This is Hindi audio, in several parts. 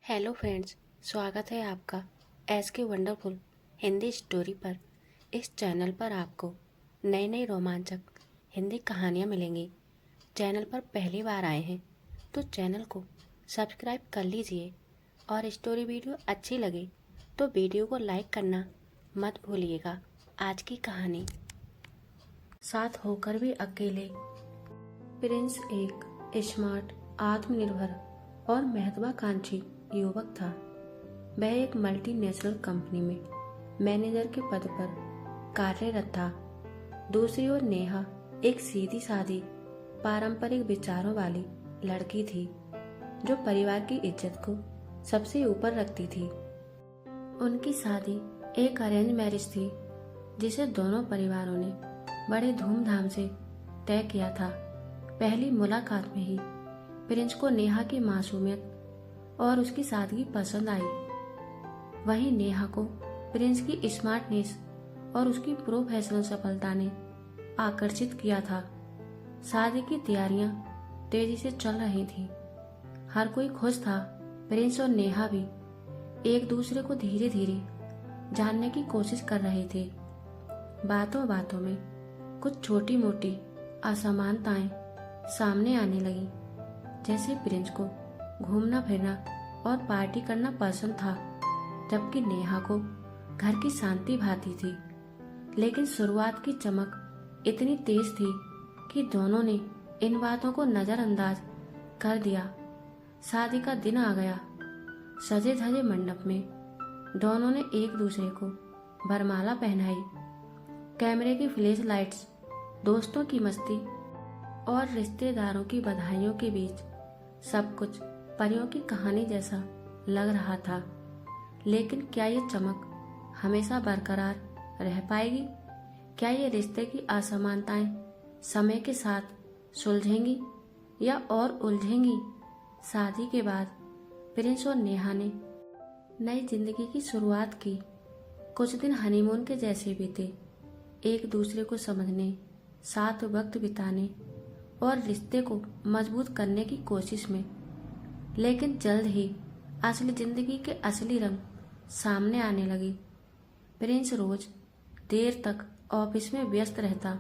हेलो फ्रेंड्स, स्वागत है आपका एस के वंडरफुल हिंदी स्टोरी पर। इस चैनल पर आपको नई नई रोमांचक हिंदी कहानियाँ मिलेंगी। चैनल पर पहली बार आए हैं तो चैनल को सब्सक्राइब कर लीजिए और स्टोरी वीडियो अच्छी लगे तो वीडियो को लाइक करना मत भूलिएगा। आज की कहानी, साथ होकर भी अकेले। प्रिंस एक स्मार्ट, आत्मनिर्भर और महत्वाकांक्षी युवक था। वह एक मल्टीनेशनल कंपनी में मैनेजर के पद पर कार्यरत था। दूसरी ओर नेहा एक सीधी सादी, पारंपरिक विचारों वाली लड़की थी जो परिवार की इज्जत को सबसे ऊपर रखती थी। उनकी शादी एक अरेंज मैरिज थी जिसे दोनों परिवारों ने बड़े धूमधाम से तय किया था। पहली मुलाकात में ही प्रिंस को नेहा की मासूमियत और उसकी सादगी पसंद आई। वहीं नेहा को प्रिंस की स्मार्टनेस और उसकी प्रोफेशनल सफलता ने आकर्षित किया था। शादी की तैयारियां तेजी से चल रही थीं। हर कोई खुश था। प्रिंस और नेहा भी एक दूसरे को धीरे धीरे जानने की कोशिश कर रहे थे। बातों बातों में कुछ छोटी मोटी असमानताएं सामने आने लगी। जैसे प्रिंस को घूमना फिरना और पार्टी करना पसंद था, जबकि नेहा को घर की शांति भाती थी। लेकिन शुरुआत की चमक इतनी तेज थी कि दोनों ने इन बातों को नजरअंदाज कर दिया। शादी का दिन आ गया। सजे धजे मंडप में दोनों ने एक दूसरे को वरमाला पहनाई। कैमरे की फ्लैश लाइट्स, दोस्तों की मस्ती और रिश्तेदारों की बधाइयों के बीच सब कुछ परियों की कहानी जैसा लग रहा था। लेकिन क्या ये चमक हमेशा बरकरार रह पाएगी? क्या ये रिश्ते की असमानताएं समय के साथ सुलझेंगी या और उलझेंगी? शादी के बाद प्रिंस और नेहा ने नई जिंदगी की शुरुआत की। कुछ दिन हनीमून के जैसे बीते, एक दूसरे को समझने, साथ वक्त बिताने और रिश्ते को मजबूत करने की कोशिश में। लेकिन जल्द ही असली जिंदगी के असली रंग सामने आने लगी। प्रिंस रोज देर तक ऑफिस में व्यस्त रहता,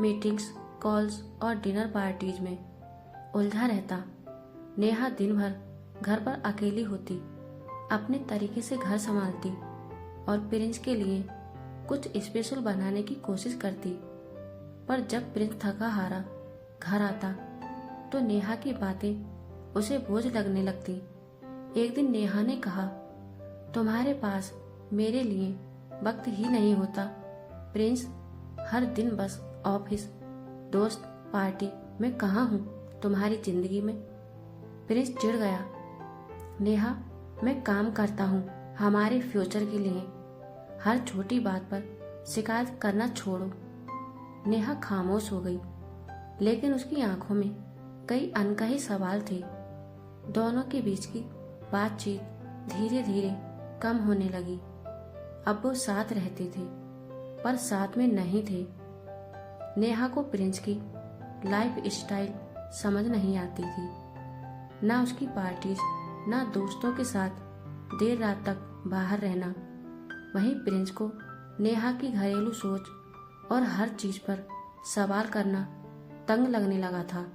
मीटिंग्स, कॉल्स और डिनर पार्टीज में उलझा रहता। नेहा दिन भर घर पर अकेली होती, अपने तरीके से घर संभालती और प्रिंस के लिए कुछ स्पेशल बनाने की कोशिश करती। पर जब प्रिंस थका हारा घर आता तो नेहा की बातें उसे बोझ लगने लगती। एक दिन नेहा ने कहा, तुम्हारे पास मेरे लिए वक्त ही नहीं होता प्रिंस। हर दिन बस ऑफिस, दोस्त, पार्टी। मैं कहाँ हूँ तुम्हारी जिंदगी में? प्रिंस चिढ़ गया। नेहा, मैं काम करता हूँ हमारे फ्यूचर के लिए। हर छोटी बात पर शिकायत करना छोड़ो। नेहा खामोश हो गई, लेकिन उसकी आंखों में कई अनकहे सवाल थे। दोनों के बीच की बातचीत धीरे धीरे कम होने लगी। अब वो साथ रहते थे पर साथ में नहीं थे। नेहा को प्रिंस की लाइफ स्टाइल समझ नहीं आती थी, ना उसकी पार्टीज, ना दोस्तों के साथ देर रात तक बाहर रहना। वहीं प्रिंस को नेहा की घरेलू सोच और हर चीज पर सवाल करना तंग लगने लगा था।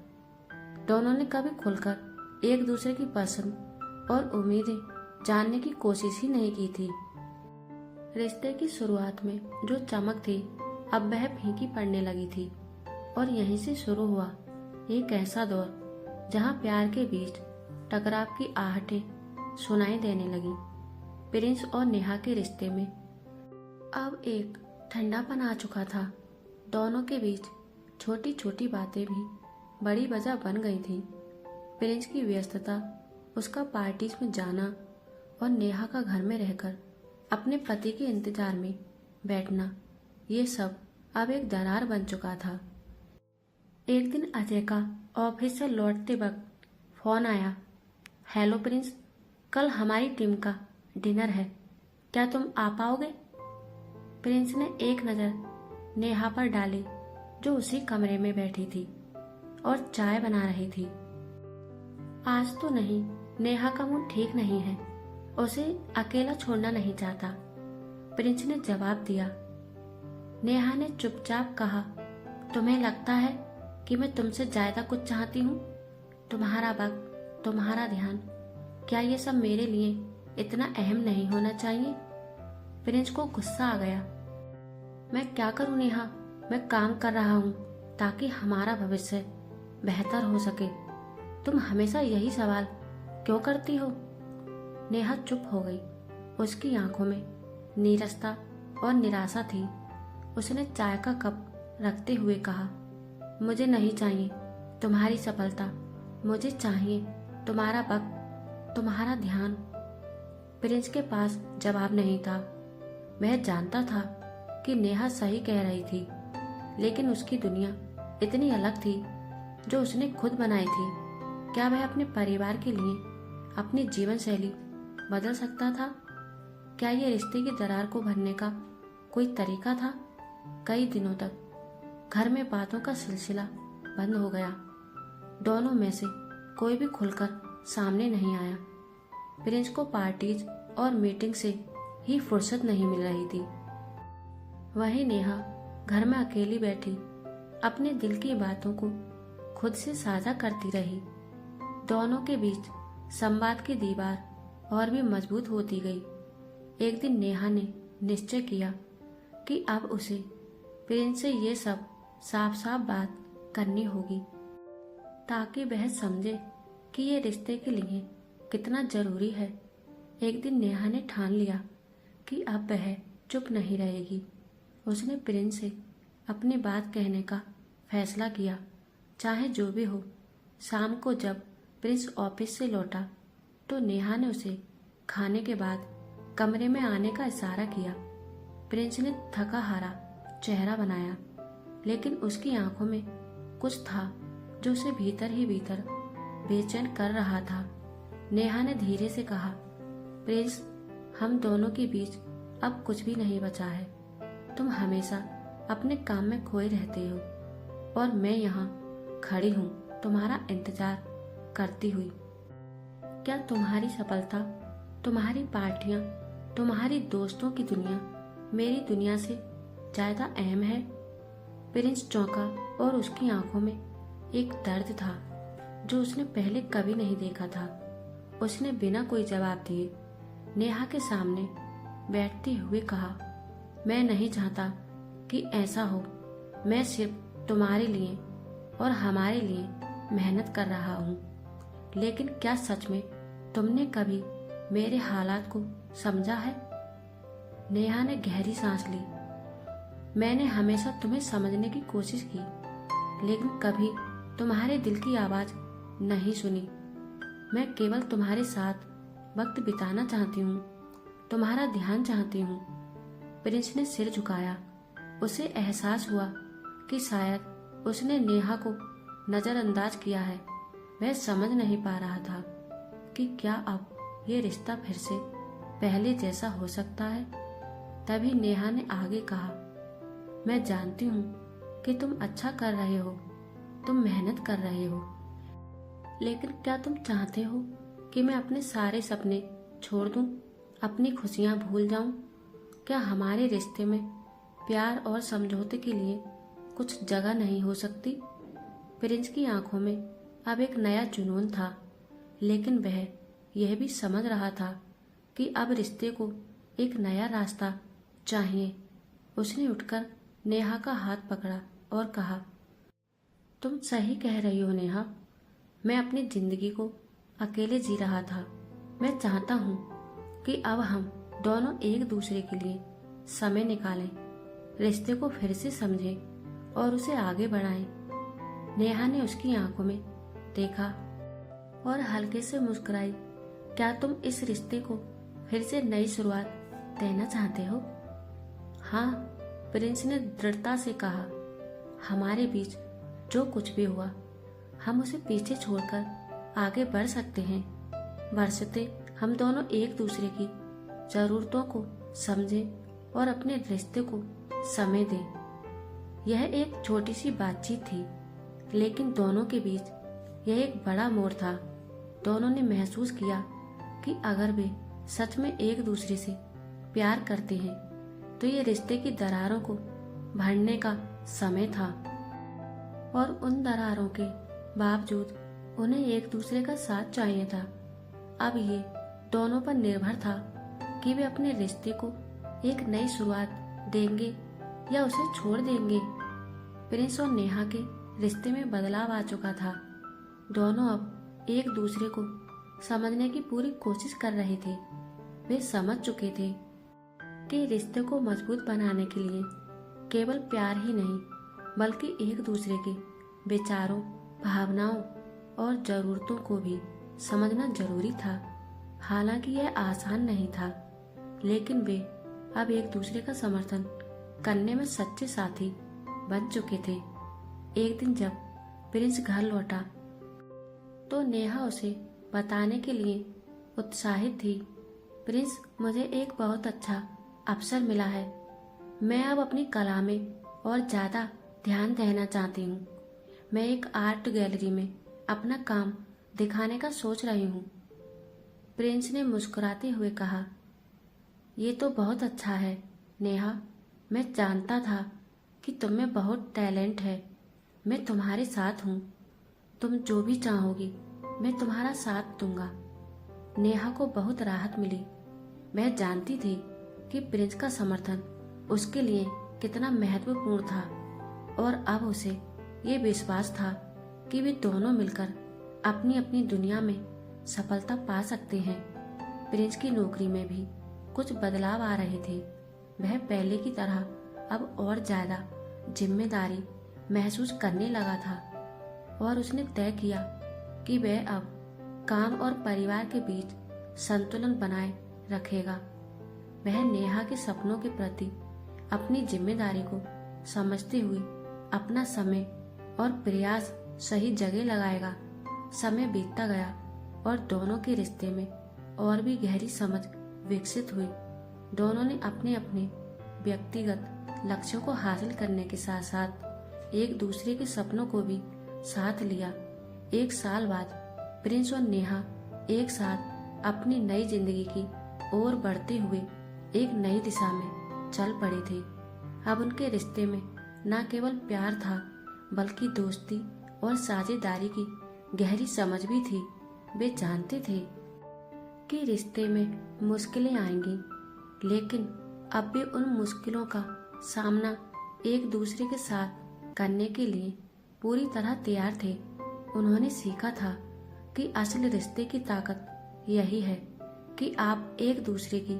दोनों ने कभी खुलकर एक दूसरे की पसंद और उम्मीदें जानने की कोशिश ही नहीं की थी। रिश्ते की शुरुआत में जो चमक थी, अब वह फीकी पड़ने लगी थी। और यहीं से शुरू हुआ एक ऐसा दौर जहां प्यार के बीच टकराव की आहटें सुनाई देने लगी। प्रिंस और नेहा के रिश्ते में अब एक ठंडापन आ चुका था। दोनों के बीच छोटी छोटी बातें भी बड़ी वजह बन गई थी। प्रिंस की व्यस्तता, उसका पार्टीज में जाना और नेहा का घर में रहकर अपने पति के इंतजार में बैठना, ये सब अब एक दरार बन चुका था। एक दिन अजय का ऑफिस से लौटते वक्त फोन आया। हेलो प्रिंस, कल हमारी टीम का डिनर है, क्या तुम आ पाओगे? प्रिंस ने एक नज़र नेहा पर डाली जो उसी कमरे में बैठी थी और चाय बना रही थी। आज तो नहीं, नेहा का मूड ठीक नहीं है, उसे अकेला छोड़ना नहीं चाहता। प्रिंस ने जवाब दिया। नेहा ने चुपचाप कहा, तुम्हें लगता है कि मैं तुमसे ज्यादा कुछ चाहती हूँ? तुम्हारा वक्त, तुम्हारा ध्यान, क्या ये सब मेरे लिए इतना अहम नहीं होना चाहिए? प्रिंस को गुस्सा आ गया। मैं क्या करूँ नेहा, मैं काम कर रहा हूँ ताकि हमारा भविष्य बेहतर हो सके। तुम हमेशा यही सवाल क्यों करती हो? नेहा चुप हो गई। उसकी आंखों में नीरसता और निराशा थी। उसने चाय का कप रखते हुए कहा, मुझे नहीं चाहिए तुम्हारी सफलता, मुझे चाहिए तुम्हारा वक्त, तुम्हारा ध्यान। प्रिंस के पास जवाब नहीं था। वह जानता था कि नेहा सही कह रही थी, लेकिन उसकी दुनिया इतनी अलग थी जो उसने खुद बनाई थी। क्या वह अपने परिवार के लिए अपनी जीवन शैली बदल सकता था? क्या ये रिश्ते की दरार को भरने का कोई तरीका था? कई दिनों तक घर में बातों का सिलसिला बंद हो गया। दोनों में से कोई भी खुलकर सामने नहीं आया। प्रिंस को पार्टीज और मीटिंग से ही फुर्सत नहीं मिल रही थी। वहीं नेहा घर में अकेली बैठी अपने दिल की बातों को खुद से साझा करती रही। दोनों के बीच संवाद की दीवार और भी मजबूत होती गई। एक दिन नेहा ने निश्चय किया कि अब उसे प्रिंस से ये सब साफ साफ बात करनी होगी, ताकि वह समझे कि ये रिश्ते के लिए कितना जरूरी है। एक दिन नेहा ने ठान लिया कि अब वह चुप नहीं रहेगी। उसने प्रिंस से अपनी बात कहने का फैसला किया, चाहे जो भी हो। शाम को जब प्रिंस ऑफिस से लौटा तो नेहा ने उसे खाने के बाद कमरे में आने का इशारा किया। प्रिंस ने थका हारा चेहरा बनाया, लेकिन उसकी आंखों में कुछ था जो उसे भीतर ही भीतर बेचैन कर रहा था। नेहा ने धीरे से कहा, प्रिंस, हम दोनों के बीच अब कुछ भी नहीं बचा है। तुम हमेशा अपने काम में खोए रहते हो और मैं यहाँ खड़ी हूँ तुम्हारा इंतजार करती हुई। क्या तुम्हारी सफलता, तुम्हारी पार्टियां, तुम्हारी दोस्तों की दुनिया मेरी दुनिया से ज्यादा अहम है? प्रिंस चौंका और उसकी आंखों में एक दर्द था जो उसने पहले कभी नहीं देखा था। उसने बिना कोई जवाब दिए नेहा के सामने बैठते हुए कहा, मैं नहीं चाहता कि ऐसा हो। मैं सिर्फ तुम्हारे लिए और हमारे लिए मेहनत कर रहा हूँ। लेकिन क्या सच में तुमने कभी मेरे हालात को समझा है? नेहा ने गहरी सांस ली। मैंने हमेशा तुम्हें समझने की कोशिश की, लेकिन कभी तुम्हारे दिल की आवाज नहीं सुनी। मैं केवल तुम्हारे साथ वक्त बिताना चाहती हूँ, तुम्हारा ध्यान चाहती हूँ। प्रिंस ने सिर झुकाया। उसे एहसास हुआ कि शायद उसने नेहा को नजरअंदाज किया है। वह समझ नहीं पा रहा था कि क्या अब ये रिश्ता फिर से पहले जैसा हो सकता है। तभी नेहा ने आगे कहा, मैं जानती हूँ कि तुम अच्छा कर रहे हो, तुम मेहनत कर रहे हो, लेकिन क्या तुम चाहते हो कि मैं अपने सारे सपने छोड़ दूं, अपनी खुशियां भूल जाऊं? क्या हमारे रिश्ते में प्यार और समझौते के लिए कुछ जगह नहीं हो सकती? प्रिंस की आंखों में अब एक नया जुनून था, लेकिन वह यह भी समझ रहा था कि अब रिश्ते को एक नया रास्ता चाहिए। उसने उठकर नेहा का हाथ पकड़ा और कहा, तुम सही कह रही हो नेहा। मैं अपनी जिंदगी को अकेले जी रहा था। मैं चाहता हूँ कि अब हम दोनों एक दूसरे के लिए समय निकालें, रिश्ते को फिर से समझें और उसे आगे बढ़ाएं। नेहा ने उसकी आंखों में देखा और हल्के से मुस्कुराई। क्या तुम इस रिश्ते को फिर से नई शुरुआत देना चाहते हो? हाँ, प्रिंस ने दृढ़ता से कहा। हमारे बीच जो कुछ भी हुआ, हम उसे पीछे छोड़कर आगे बढ़ सकते हैं। बशर्ते हम दोनों एक दूसरे की जरूरतों को समझें और अपने रिश्ते को समय दें। यह एक छोटी सी बातचीत थी, लेकिन दोनों के बीच यह एक बड़ा मोड़ था। दोनों ने महसूस किया कि अगर वे सच में एक दूसरे से प्यार करते हैं तो ये रिश्ते की दरारों को भरने का समय था। और उन दरारों के बावजूद उन्हें एक दूसरे का साथ चाहिए था। अब ये दोनों पर निर्भर था कि वे अपने रिश्ते को एक नई शुरुआत देंगे या उसे छोड़ देंगे। प्रिंस और नेहा के रिश्ते में बदलाव आ चुका था। दोनों अब एक दूसरे को समझने की पूरी कोशिश कर रहे थे। वे समझ चुके थे कि रिश्ते को मजबूत बनाने के लिए केवल प्यार ही नहीं बल्कि एक दूसरे के विचारों, भावनाओं और जरूरतों को भी समझना जरूरी था। हालांकि यह आसान नहीं था, लेकिन वे अब एक दूसरे का समर्थन करने में सच्चे साथी बन चुके थे। एक दिन जब प्रिंस घर लौटा तो नेहा उसे बताने के लिए उत्साहित थी। प्रिंस, मुझे एक बहुत अच्छा अवसर मिला है। मैं अब अपनी कला में और ज्यादा ध्यान देना चाहती हूँ। मैं एक आर्ट गैलरी में अपना काम दिखाने का सोच रही हूँ। प्रिंस ने मुस्कुराते हुए कहा, ये तो बहुत अच्छा है नेहा। मैं जानता था कि तुम में बहुत टैलेंट है। मैं तुम्हारे साथ हूँ। तुम जो भी चाहोगी मैं तुम्हारा साथ दूंगा। नेहा को बहुत राहत मिली। वह जानती थी कि प्रिंस का समर्थन उसके लिए कितना महत्वपूर्ण था और अब उसे ये विश्वास था कि वे दोनों मिलकर अपनी अपनी दुनिया में सफलता पा सकते हैं। प्रिंस की नौकरी में भी कुछ बदलाव आ रहे थे। वह पहले की तरह अब और ज्यादा जिम्मेदारी महसूस करने लगा था और उसने तय किया कि वह अब काम और परिवार के बीच संतुलन बनाए रखेगा। वह नेहा के सपनों के प्रति अपनी जिम्मेदारी को समझते हुए अपना समय और प्रयास सही जगह लगाएगा। समय बीतता गया और दोनों के रिश्ते में और भी गहरी समझ विकसित हुई। दोनों ने अपने अपने व्यक्तिगत लक्ष्यों को हासिल करने के साथ साथ एक दूसरे के सपनों को भी साथ लिया। 1 साल बाद प्रिंस और नेहा एक साथ अपनी नई जिंदगी की ओर बढ़ते हुए एक नई दिशा में चल पड़े थे। अब उनके रिश्ते में न केवल प्यार था बल्कि दोस्ती और साझेदारी की गहरी समझ भी थी। वे जानते थे कि रिश्ते में मुश्किलें आएंगी, लेकिन अब भी उन मुश्किलों का सामना एक दूसरे के साथ करने के लिए पूरी तरह तैयार थे। उन्होंने सीखा था कि असल रिश्ते की ताकत यही है कि आप एक दूसरे की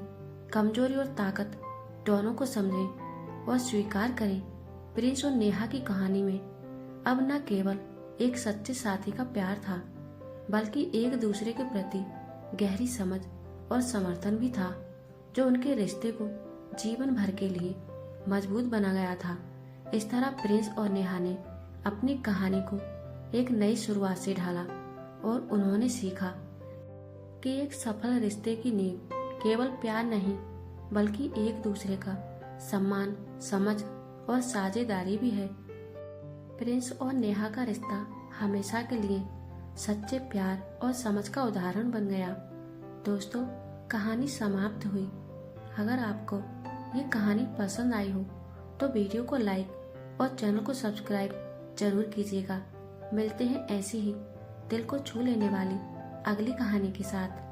कमजोरी और ताकत दोनों को समझें और स्वीकार करें। प्रिंस और नेहा की कहानी में अब न केवल एक सच्चे साथी का प्यार था बल्कि एक दूसरे के प्रति गहरी समझ और समर्थन भी था, जो उनके रिश्ते को जीवन भर के लिए मजबूत बना गया था। इस तरह प्रिंस और नेहा ने अपनी कहानी को एक नई शुरुआत से ढाला और उन्होंने सीखा कि एक सफल रिश्ते की नींव केवल प्यार नहीं बल्कि एक दूसरे का सम्मान, समझ और साझेदारी भी है। प्रिंस और नेहा का रिश्ता हमेशा के लिए सच्चे प्यार और समझ का उदाहरण बन गया। दोस्तों, कहानी समाप्त हुई। अगर आपको ये कहानी पसंद आई हो तो वीडियो को लाइक और चैनल को सब्सक्राइब जरूर कीजिएगा। मिलते हैं ऐसी ही दिल को छू लेने वाली अगली कहानी के साथ।